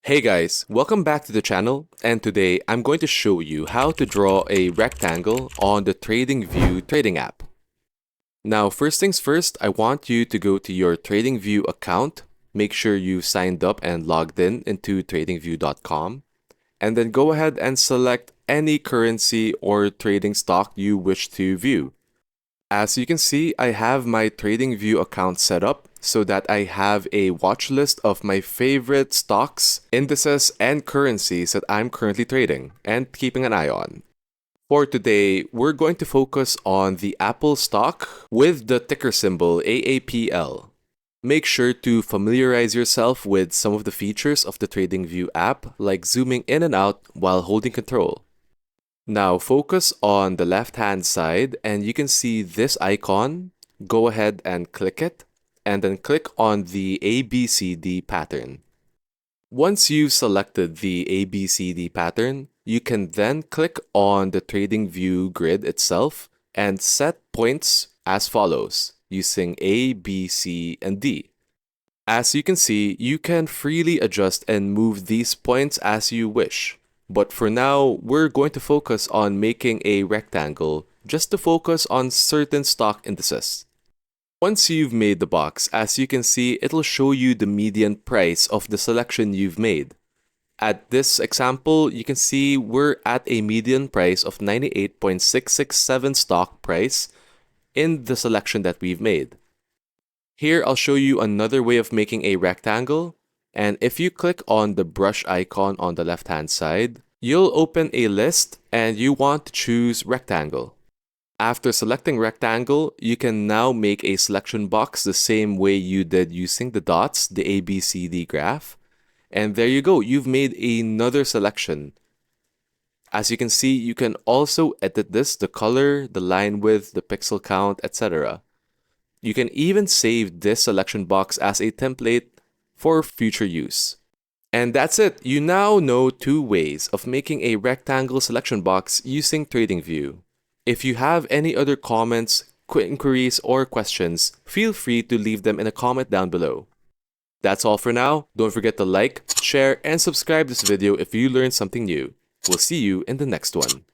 Hey guys, welcome back to the channel, and today I'm going to show you how to draw a rectangle on the TradingView trading app. Now first things first, I want you to go to your TradingView account, make sure you've signed up and logged in into tradingview.com, and then go ahead and select any currency or trading stock you wish to view. As you can see, I have my TradingView account set up so that I have a watch list of my favorite stocks, indices, and currencies that I'm currently trading and keeping an eye on. For today, we're going to focus on the Apple stock with the ticker symbol AAPL. Make sure to familiarize yourself with some of the features of the TradingView app, like zooming in and out while holding control. Now focus on the left-hand side and you can see this icon. Go ahead and click it, and then click on the ABCD pattern. Once you've selected the ABCD pattern, you can then click on the TradingView grid itself and set points as follows, using A, B, C, and D. As you can see, you can freely adjust and move these points as you wish. But for now, we're going to focus on making a rectangle just to focus on certain stock indices. Once you've made the box, as you can see, it'll show you the median price of the selection you've made. At this example, you can see we're at a median price of 98.667 stock price in the selection that we've made. Here, I'll show you another way of making a rectangle. And if you click on the brush icon on the left-hand side, you'll open a list and you want to choose rectangle. After selecting rectangle, you can now make a selection box the same way you did using the dots, the ABCD graph. And there you go, you've made another selection. As you can see, you can also edit this, the color, the line width, the pixel count, etc. You can even save this selection box as a template for future use. And that's it. You now know two ways of making a rectangle selection box using TradingView. If you have any other comments, inquiries, or questions, feel free to leave them in a comment down below. That's all for now. Don't forget to like, share, and subscribe this video if you learned something new. We'll see you in the next one.